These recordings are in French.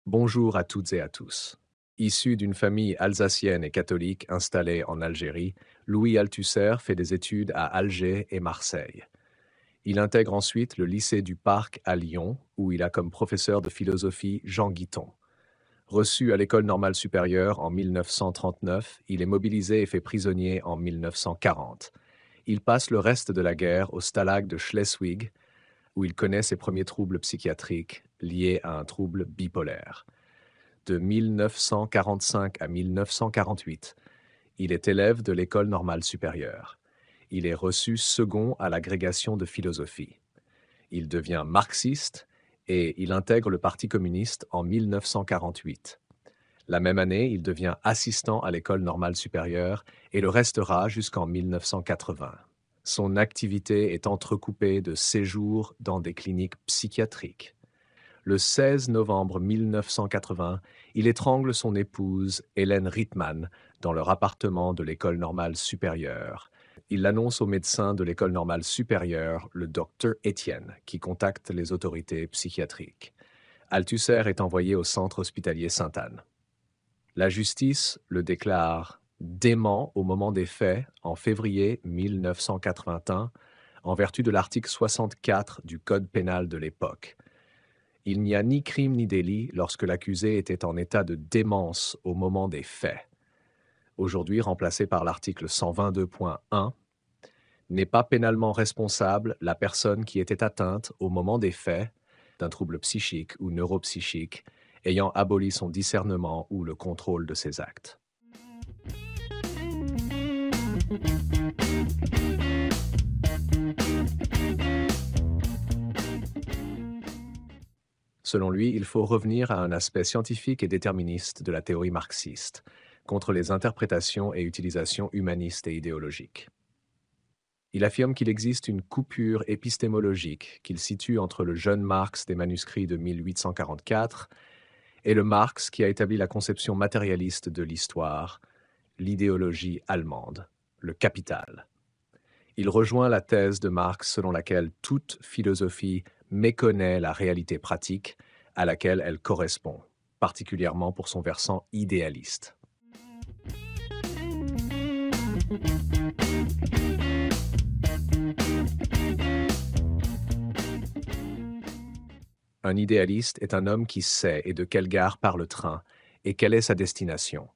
Bonjour à toutes et à tous. Issu d'une famille alsacienne et catholique installée en Algérie, Louis Althusser fait des études à Alger et Marseille. Il intègre ensuite le lycée du Parc à Lyon, où il a comme professeur de philosophie Jean Guiton. Reçu à l'École normale supérieure en 1939, il est mobilisé et fait prisonnier en 1940. Il passe le reste de la guerre au Stalag de Schleswig, où il connaît ses premiers troubles psychiatriques liés à un trouble bipolaire. De 1945 à 1948, il est élève de l'École normale supérieure. Il est reçu second à l'agrégation de philosophie. Il devient marxiste et il intègre le Parti communiste en 1948. La même année, il devient assistant à l'École normale supérieure et le restera jusqu'en 1980. Son activité est entrecoupée de séjours dans des cliniques psychiatriques. Le 16 novembre 1980, il étrangle son épouse, Hélène Rittmann, dans leur appartement de l'École normale supérieure. Il l'annonce au médecin de l'École normale supérieure, le docteur Étienne, qui contacte les autorités psychiatriques. Althusser est envoyé au centre hospitalier Sainte-Anne. La justice le déclare dément au moment des faits en février 1981, en vertu de l'article 64 du Code pénal de l'époque. Il n'y a ni crime ni délit lorsque l'accusé était en état de démence au moment des faits. Aujourd'hui remplacé par l'article 122.1, n'est pas pénalement responsable la personne qui était atteinte au moment des faits d'un trouble psychique ou neuropsychique ayant aboli son discernement ou le contrôle de ses actes. Selon lui, il faut revenir à un aspect scientifique et déterministe de la théorie marxiste, contre les interprétations et utilisations humanistes et idéologiques. Il affirme qu'il existe une coupure épistémologique qu'il situe entre le jeune Marx des manuscrits de 1844 et le Marx qui a établi la conception matérialiste de l'histoire, l'idéologie allemande, le capital. Il rejoint la thèse de Marx selon laquelle toute philosophie méconnaît la réalité pratique à laquelle elle correspond, particulièrement pour son versant idéaliste. Un idéaliste est un homme qui sait et de quelle gare part le train et quelle est sa destination.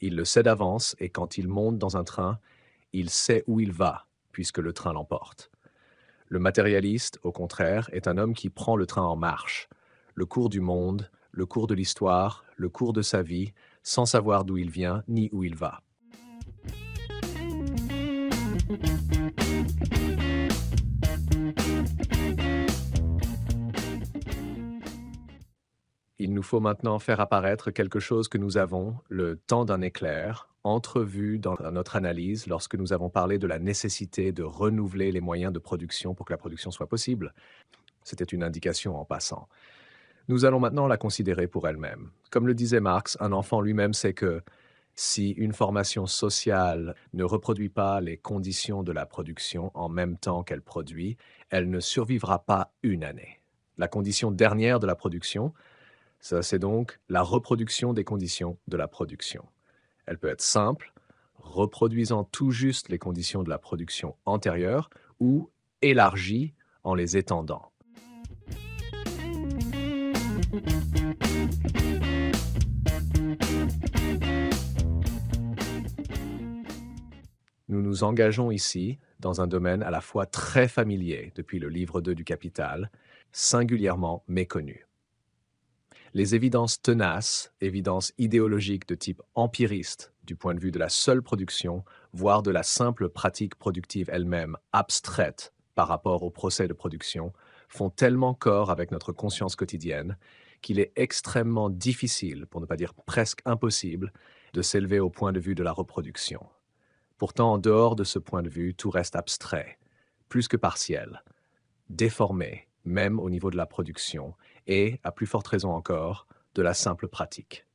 Il le sait d'avance et quand il monte dans un train, il sait où il va, puisque le train l'emporte. Le matérialiste, au contraire, est un homme qui prend le train en marche, le cours du monde, le cours de l'histoire, le cours de sa vie, sans savoir d'où il vient ni où il va. Il nous faut maintenant faire apparaître quelque chose que nous avons, le temps d'un éclair, entrevu dans notre analyse lorsque nous avons parlé de la nécessité de renouveler les moyens de production pour que la production soit possible. C'était une indication en passant. Nous allons maintenant la considérer pour elle-même. Comme le disait Marx, un enfant lui-même sait que si une formation sociale ne reproduit pas les conditions de la production en même temps qu'elle produit, elle ne survivra pas une année. La condition dernière de la production, ça, c'est donc la reproduction des conditions de la production. Elle peut être simple, reproduisant tout juste les conditions de la production antérieure, ou élargie en les étendant. Nous nous engageons ici dans un domaine à la fois très familier depuis le livre 2 du Capital, singulièrement méconnu. Les évidences tenaces, évidences idéologiques de type empiriste, du point de vue de la seule production, voire de la simple pratique productive elle-même, abstraite par rapport au procès de production, font tellement corps avec notre conscience quotidienne qu'il est extrêmement difficile, pour ne pas dire presque impossible, de s'élever au point de vue de la reproduction. Pourtant, en dehors de ce point de vue, tout reste abstrait, plus que partiel, déformé, même au niveau de la production, et, à plus forte raison encore, de la simple pratique.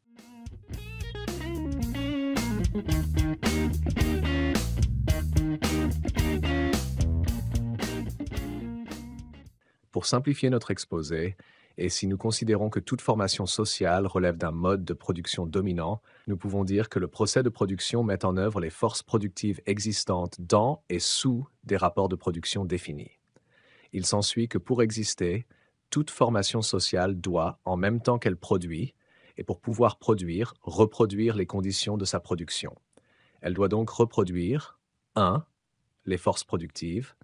Pour simplifier notre exposé, et si nous considérons que toute formation sociale relève d'un mode de production dominant, nous pouvons dire que le procès de production met en œuvre les forces productives existantes dans et sous des rapports de production définis. Il s'ensuit que pour exister, toute formation sociale doit, en même temps qu'elle produit, et pour pouvoir produire, reproduire les conditions de sa production. Elle doit donc reproduire 1. Les forces productives,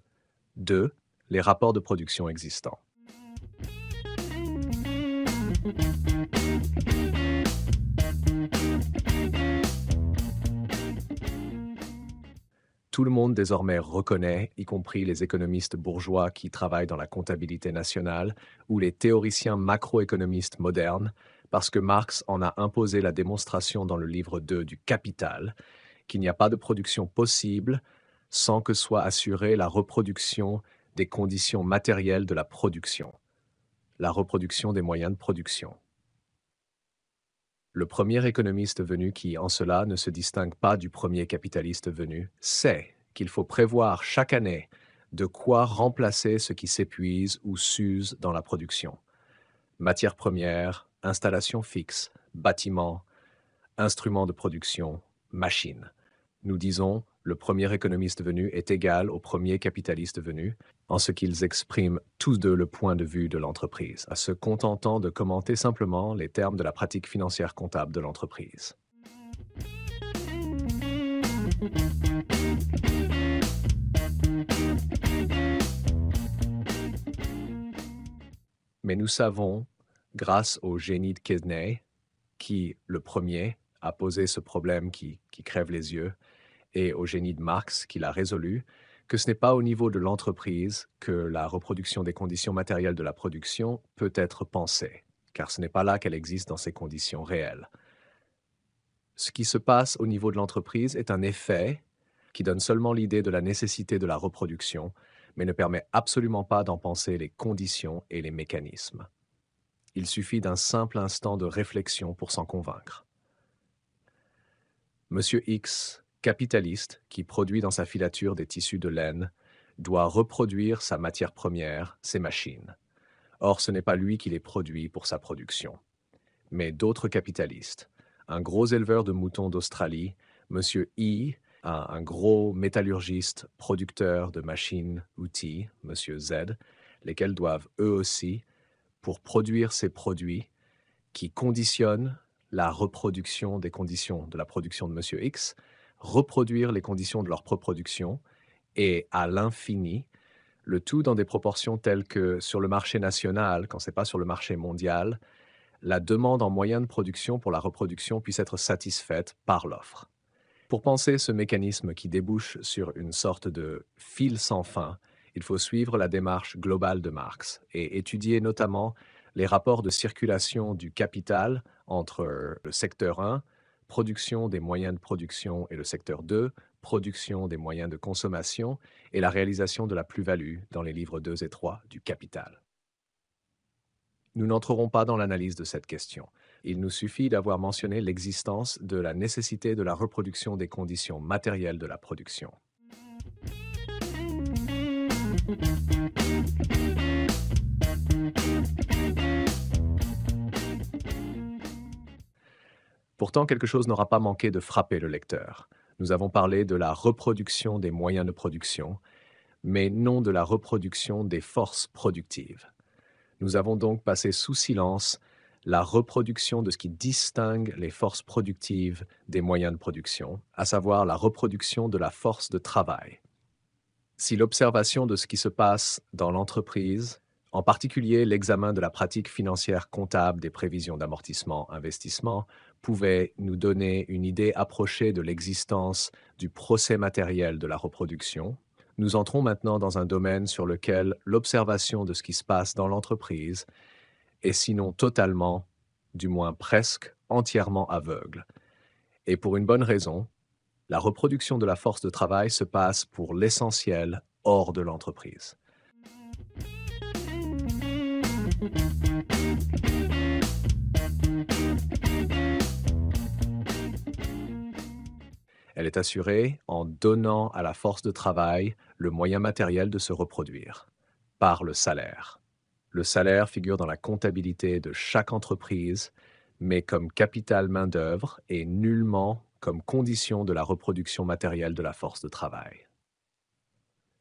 2. Les rapports de production existants. Tout le monde désormais reconnaît, y compris les économistes bourgeois qui travaillent dans la comptabilité nationale ou les théoriciens macroéconomistes modernes, parce que Marx en a imposé la démonstration dans le livre 2 du Capital, qu'il n'y a pas de production possible sans que soit assurée la reproduction des conditions matérielles de la production, la reproduction des moyens de production. Le premier économiste venu qui, en cela, ne se distingue pas du premier capitaliste venu, sait qu'il faut prévoir chaque année de quoi remplacer ce qui s'épuise ou s'use dans la production. Matières premières, installations fixes, bâtiments, instruments de production, machines. Nous disons, le premier économiste venu est égal au premier capitaliste venu, en ce qu'ils expriment tous deux le point de vue de l'entreprise, à se contentant de commenter simplement les termes de la pratique financière comptable de l'entreprise. Mais nous savons, grâce au génie de Quesnay, qui, le premier, a posé ce problème qui crève les yeux, et au génie de Marx qui l'a résolu, que ce n'est pas au niveau de l'entreprise que la reproduction des conditions matérielles de la production peut être pensée, car ce n'est pas là qu'elle existe dans ses conditions réelles. Ce qui se passe au niveau de l'entreprise est un effet qui donne seulement l'idée de la nécessité de la reproduction, mais ne permet absolument pas d'en penser les conditions et les mécanismes. Il suffit d'un simple instant de réflexion pour s'en convaincre. Monsieur X, capitaliste, qui produit dans sa filature des tissus de laine, doit reproduire sa matière première, ses machines. Or, ce n'est pas lui qui les produit pour sa production, mais d'autres capitalistes. Un gros éleveur de moutons d'Australie, Monsieur I, un gros métallurgiste, producteur de machines-outils, Monsieur Z, lesquels doivent eux aussi, pour produire ces produits qui conditionnent la reproduction des conditions de la production de Monsieur X, reproduire les conditions de leur propre production et à l'infini, le tout dans des proportions telles que sur le marché national, quand ce n'est pas sur le marché mondial, la demande en moyens de production pour la reproduction puisse être satisfaite par l'offre. Pour penser ce mécanisme qui débouche sur une sorte de fil sans fin, il faut suivre la démarche globale de Marx et étudier notamment les rapports de circulation du capital entre le secteur 1, production des moyens de production, et le secteur 2, production des moyens de consommation, et la réalisation de la plus-value dans les livres 2 et 3 du Capital. Nous n'entrerons pas dans l'analyse de cette question. Il nous suffit d'avoir mentionné l'existence de la nécessité de la reproduction des conditions matérielles de la production. Pourtant, quelque chose n'aura pas manqué de frapper le lecteur. Nous avons parlé de la reproduction des moyens de production, mais non de la reproduction des forces productives. Nous avons donc passé sous silence la reproduction de ce qui distingue les forces productives des moyens de production, à savoir la reproduction de la force de travail. Si l'observation de ce qui se passe dans l'entreprise, en particulier l'examen de la pratique financière comptable des prévisions d'amortissement-investissement, pouvait nous donner une idée approchée de l'existence du procès matériel de la reproduction, nous entrons maintenant dans un domaine sur lequel l'observation de ce qui se passe dans l'entreprise est sinon totalement, du moins presque, entièrement aveugle. Et pour une bonne raison, la reproduction de la force de travail se passe pour l'essentiel hors de l'entreprise. Elle est assurée en donnant à la force de travail le moyen matériel de se reproduire, par le salaire. Le salaire figure dans la comptabilité de chaque entreprise, mais comme capital main-d'œuvre et nullement comme condition de la reproduction matérielle de la force de travail.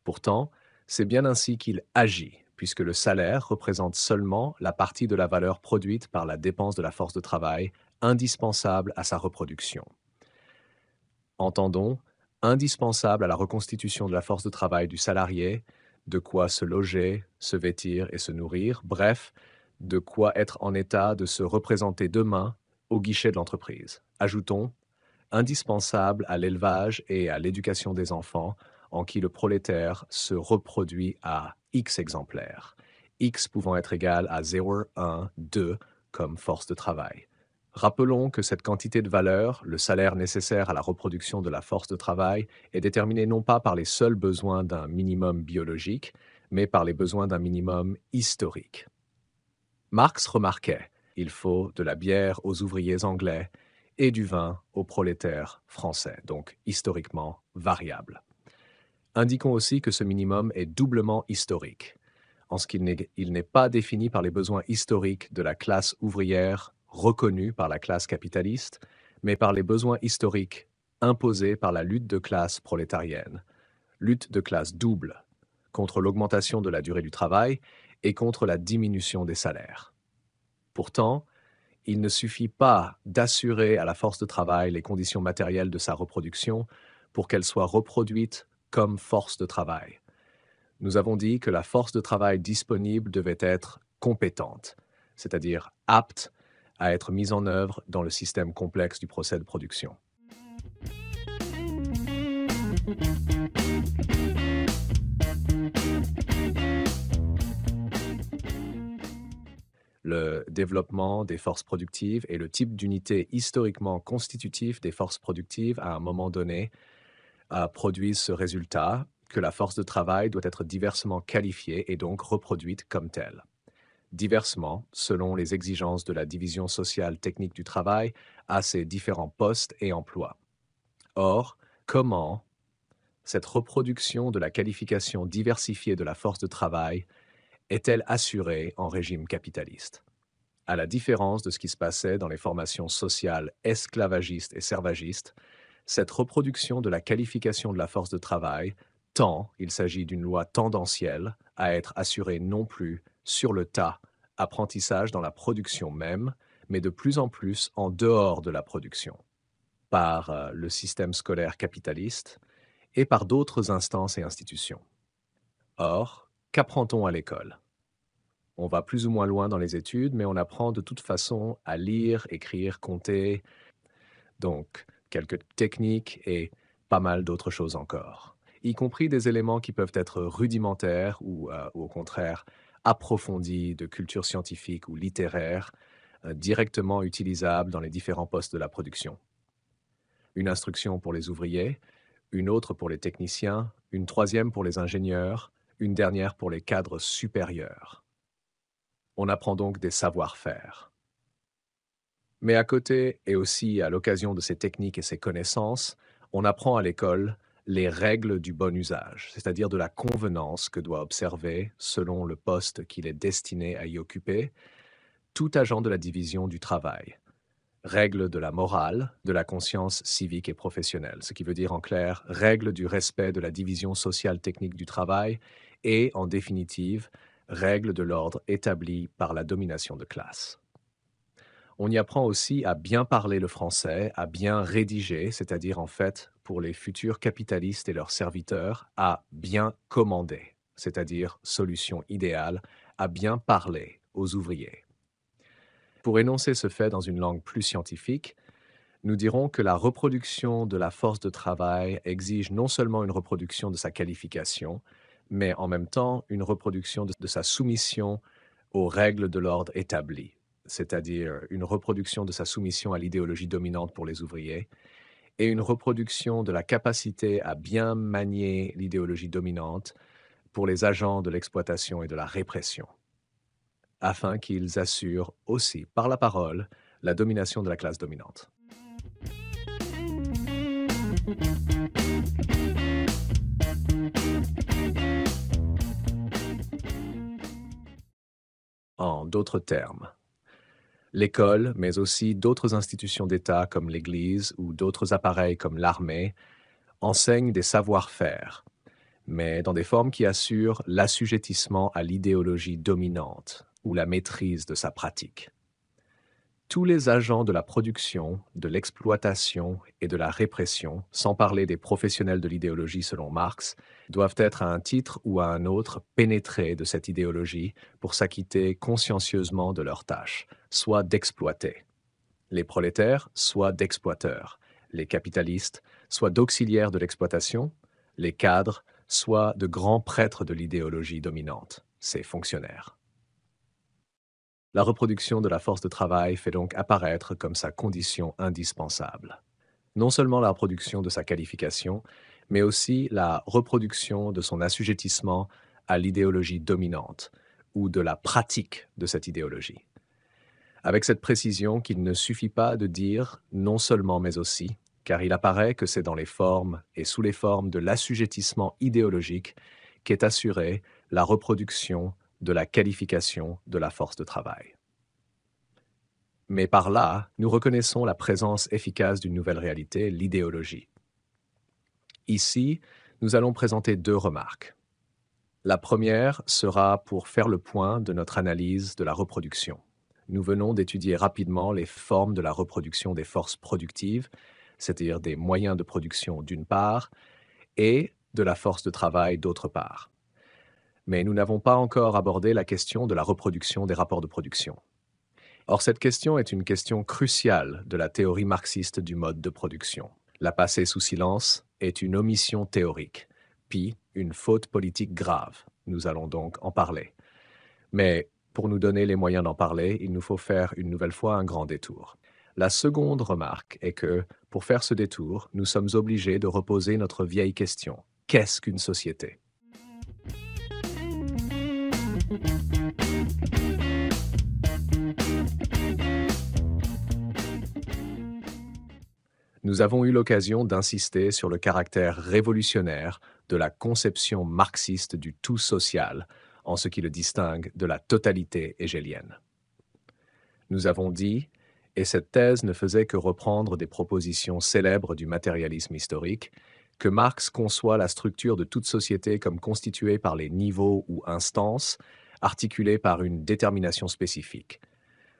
Pourtant, c'est bien ainsi qu'il agit, puisque le salaire représente seulement la partie de la valeur produite par la dépense de la force de travail indispensable à sa reproduction. Entendons, indispensable à la reconstitution de la force de travail du salarié, de quoi se loger, se vêtir et se nourrir, bref, de quoi être en état de se représenter demain au guichet de l'entreprise. Ajoutons, indispensable à l'élevage et à l'éducation des enfants, en qui le prolétaire se reproduit à X exemplaires, X pouvant être égal à 0, 1, 2 comme force de travail. Rappelons que cette quantité de valeur, le salaire nécessaire à la reproduction de la force de travail, est déterminée non pas par les seuls besoins d'un minimum biologique, mais par les besoins d'un minimum historique. Marx remarquait: il faut de la bière aux ouvriers anglais et du vin aux prolétaires français, donc historiquement variable. Indiquons aussi que ce minimum est doublement historique, en ce qu'il n'est pas défini par les besoins historiques de la classe ouvrière reconnue par la classe capitaliste, mais par les besoins historiques imposés par la lutte de classe prolétarienne, lutte de classe double, contre l'augmentation de la durée du travail et contre la diminution des salaires. Pourtant, il ne suffit pas d'assurer à la force de travail les conditions matérielles de sa reproduction pour qu'elle soit reproduite comme force de travail. Nous avons dit que la force de travail disponible devait être compétente, c'est-à-dire apte à être mise en œuvre dans le système complexe du procès de production. Le développement des forces productives et le type d'unité historiquement constitutif des forces productives à un moment donné produisent ce résultat que la force de travail doit être diversement qualifiée et donc reproduite comme telle. Diversement, selon les exigences de la division sociale technique du travail à ses différents postes et emplois. Or, comment cette reproduction de la qualification diversifiée de la force de travail est-elle assurée en régime capitaliste? À la différence de ce qui se passait dans les formations sociales esclavagistes et servagistes, cette reproduction de la qualification de la force de travail tend, il s'agit d'une loi tendancielle, à être assurée non plus sur le tas, apprentissage dans la production même, mais de plus en plus en dehors de la production, par le système scolaire capitaliste et par d'autres instances et institutions. Or, qu'apprend-on à l'école? On va plus ou moins loin dans les études, mais on apprend de toute façon à lire, écrire, compter, donc quelques techniques et pas mal d'autres choses encore, y compris des éléments qui peuvent être rudimentaires ou au contraire approfondis de culture scientifique ou littéraire, directement utilisables dans les différents postes de la production. Une instruction pour les ouvriers, une autre pour les techniciens, une troisième pour les ingénieurs, une dernière pour les cadres supérieurs. On apprend donc des savoir-faire. Mais à côté, et aussi à l'occasion de ces techniques et ces connaissances, on apprend à l'école les règles du bon usage, c'est-à-dire de la convenance que doit observer, selon le poste qu'il est destiné à y occuper, tout agent de la division du travail. Règles de la morale, de la conscience civique et professionnelle, ce qui veut dire en clair, règles du respect de la division sociale technique du travail et, en définitive, règles de l'ordre établi par la domination de classe. On y apprend aussi à bien parler le français, à bien rédiger, c'est-à-dire en fait, pour les futurs capitalistes et leurs serviteurs, à bien commander, c'est-à-dire solution idéale, à bien parler aux ouvriers. Pour énoncer ce fait dans une langue plus scientifique, nous dirons que la reproduction de la force de travail exige non seulement une reproduction de sa qualification, mais en même temps une reproduction de sa soumission aux règles de l'ordre établi, c'est-à-dire une reproduction de sa soumission à l'idéologie dominante pour les ouvriers, et une reproduction de la capacité à bien manier l'idéologie dominante pour les agents de l'exploitation et de la répression, afin qu'ils assurent aussi, par la parole, la domination de la classe dominante. En d'autres termes, l'école, mais aussi d'autres institutions d'État comme l'Église ou d'autres appareils comme l'armée, enseignent des savoir-faire, mais dans des formes qui assurent l'assujettissement à l'idéologie dominante ou la maîtrise de sa pratique. Tous les agents de la production, de l'exploitation et de la répression, sans parler des professionnels de l'idéologie selon Marx, doivent être à un titre ou à un autre pénétrés de cette idéologie pour s'acquitter consciencieusement de leurs tâches, soit d'exploiter. Les prolétaires, soit d'exploiteurs. Les capitalistes, soit d'auxiliaires de l'exploitation. Les cadres, soit de grands prêtres de l'idéologie dominante, ces fonctionnaires. La reproduction de la force de travail fait donc apparaître comme sa condition indispensable. Non seulement la reproduction de sa qualification, mais aussi la reproduction de son assujettissement à l'idéologie dominante ou de la pratique de cette idéologie. Avec cette précision qu'il ne suffit pas de dire non seulement mais aussi, car il apparaît que c'est dans les formes et sous les formes de l'assujettissement idéologique qu'est assurée la reproduction de la qualification de la force de travail. Mais par là, nous reconnaissons la présence efficace d'une nouvelle réalité, l'idéologie. Ici, nous allons présenter deux remarques. La première sera pour faire le point de notre analyse de la reproduction. Nous venons d'étudier rapidement les formes de la reproduction des forces productives, c'est-à-dire des moyens de production d'une part, et de la force de travail d'autre part. Mais nous n'avons pas encore abordé la question de la reproduction des rapports de production. Or, cette question est une question cruciale de la théorie marxiste du mode de production. La passer sous silence est une omission théorique, puis une faute politique grave. Nous allons donc en parler. Mais pour nous donner les moyens d'en parler, il nous faut faire une nouvelle fois un grand détour. La seconde remarque est que, pour faire ce détour, nous sommes obligés de reposer notre vieille question. Qu'est-ce qu'une société ? Nous avons eu l'occasion d'insister sur le caractère révolutionnaire de la conception marxiste du tout social, en ce qui le distingue de la totalité hégélienne. Nous avons dit, et cette thèse ne faisait que reprendre des propositions célèbres du matérialisme historique, que Marx conçoit la structure de toute société comme constituée par les niveaux ou instances, articulées par une détermination spécifique.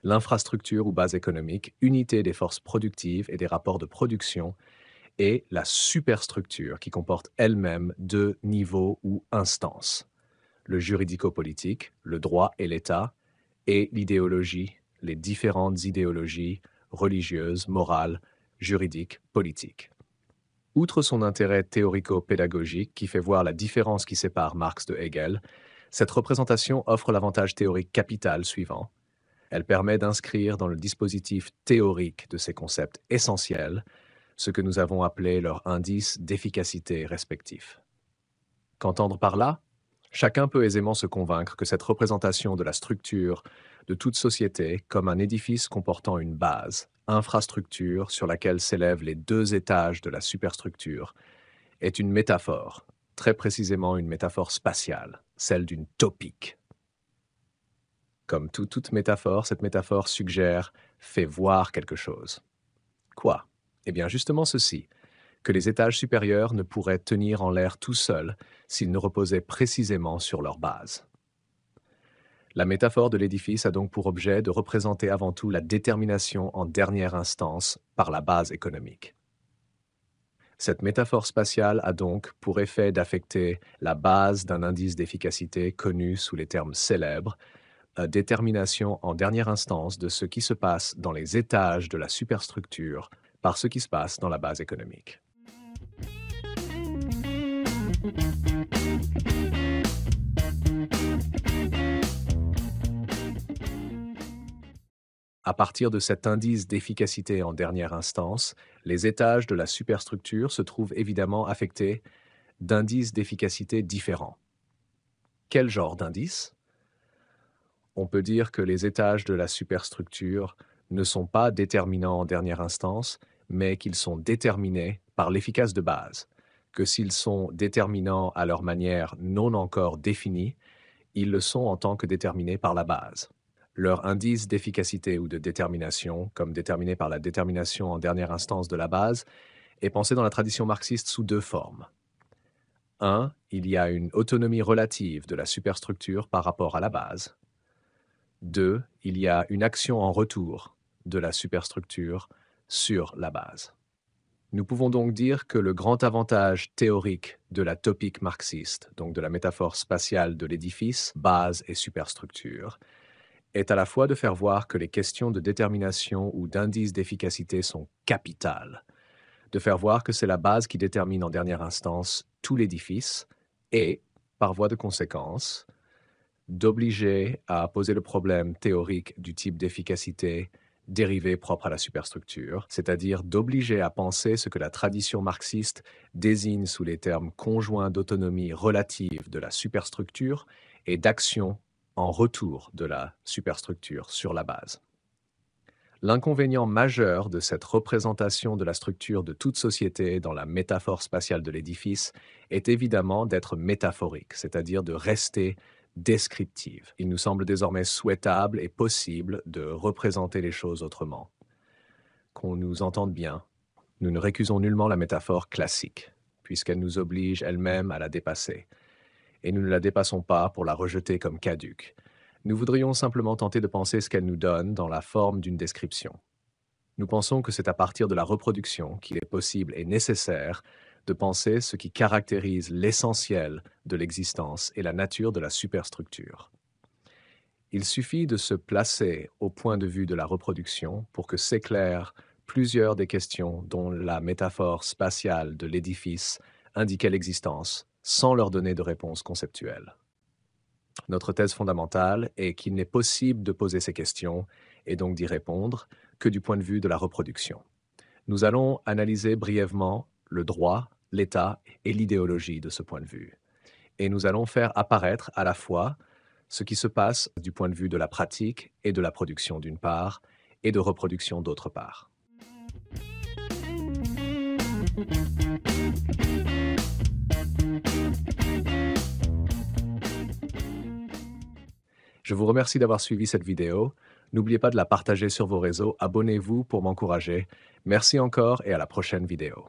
L'infrastructure ou base économique, unité des forces productives et des rapports de production, et la superstructure qui comporte elle-même deux niveaux ou instances, le juridico-politique, le droit et l'État, et l'idéologie, les différentes idéologies religieuses, morales, juridiques, politiques. Outre son intérêt théorico-pédagogique qui fait voir la différence qui sépare Marx de Hegel, cette représentation offre l'avantage théorique capital suivant. Elle permet d'inscrire dans le dispositif théorique de ces concepts essentiels ce que nous avons appelé leur indice d'efficacité respectif. Qu'entendre par là ? Chacun peut aisément se convaincre que cette représentation de la structure de toute société comme un édifice comportant une base, infrastructure sur laquelle s'élèvent les deux étages de la superstructure, est une métaphore, très précisément une métaphore spatiale, celle d'une topique. Comme toute métaphore, cette métaphore suggère, fait voir quelque chose. Quoi ? Eh bien justement ceci, que les étages supérieurs ne pourraient tenir en l'air tout seuls s'ils ne reposaient précisément sur leur base. La métaphore de l'édifice a donc pour objet de représenter avant tout la détermination en dernière instance par la base économique. Cette métaphore spatiale a donc pour effet d'affecter la base d'un indice d'efficacité connu sous les termes célèbres, détermination en dernière instance de ce qui se passe dans les étages de la superstructure par ce qui se passe dans la base économique. À partir de cet indice d'efficacité en dernière instance, les étages de la superstructure se trouvent évidemment affectés d'indices d'efficacité différents. Quel genre d'indices ? On peut dire que les étages de la superstructure ne sont pas déterminants en dernière instance, mais qu'ils sont déterminés par l'efficace de base, que s'ils sont déterminants à leur manière non encore définie, ils le sont en tant que déterminés par la base. Leur indice d'efficacité ou de détermination, comme déterminé par la détermination en dernière instance de la base, est pensé dans la tradition marxiste sous deux formes. 1. Il y a une autonomie relative de la superstructure par rapport à la base. 2. Il y a une action en retour de la superstructure sur la base. Nous pouvons donc dire que le grand avantage théorique de la topique marxiste, donc de la métaphore spatiale de l'édifice, base et superstructure, est à la fois de faire voir que les questions de détermination ou d'indice d'efficacité sont capitales, de faire voir que c'est la base qui détermine en dernière instance tout l'édifice, et, par voie de conséquence, d'obliger à poser le problème théorique du type d'efficacité dérivé propre à la superstructure, c'est-à-dire d'obliger à penser ce que la tradition marxiste désigne sous les termes conjoints d'autonomie relative de la superstructure et d'action en retour de la superstructure sur la base. L'inconvénient majeur de cette représentation de la structure de toute société dans la métaphore spatiale de l'édifice est évidemment d'être métaphorique, c'est-à-dire de rester descriptive. Il nous semble désormais souhaitable et possible de représenter les choses autrement. Qu'on nous entende bien, nous ne récusons nullement la métaphore classique, puisqu'elle nous oblige elle-même à la dépasser. Et nous ne la dépassons pas pour la rejeter comme caduque. Nous voudrions simplement tenter de penser ce qu'elle nous donne dans la forme d'une description. Nous pensons que c'est à partir de la reproduction qu'il est possible et nécessaire de penser ce qui caractérise l'essentiel de l'existence et la nature de la superstructure. Il suffit de se placer au point de vue de la reproduction pour que s'éclairent plusieurs des questions dont la métaphore spatiale de l'édifice indiquait l'existence, sans leur donner de réponse conceptuelle. Notre thèse fondamentale est qu'il n'est possible de poser ces questions, et donc d'y répondre, que du point de vue de la reproduction. Nous allons analyser brièvement le droit, l'état et l'idéologie de ce point de vue. Et nous allons faire apparaître à la fois ce qui se passe du point de vue de la pratique et de la production d'une part, et de reproduction d'autre part. Je vous remercie d'avoir suivi cette vidéo. N'oubliez pas de la partager sur vos réseaux. Abonnez-vous pour m'encourager. Merci encore et à la prochaine vidéo.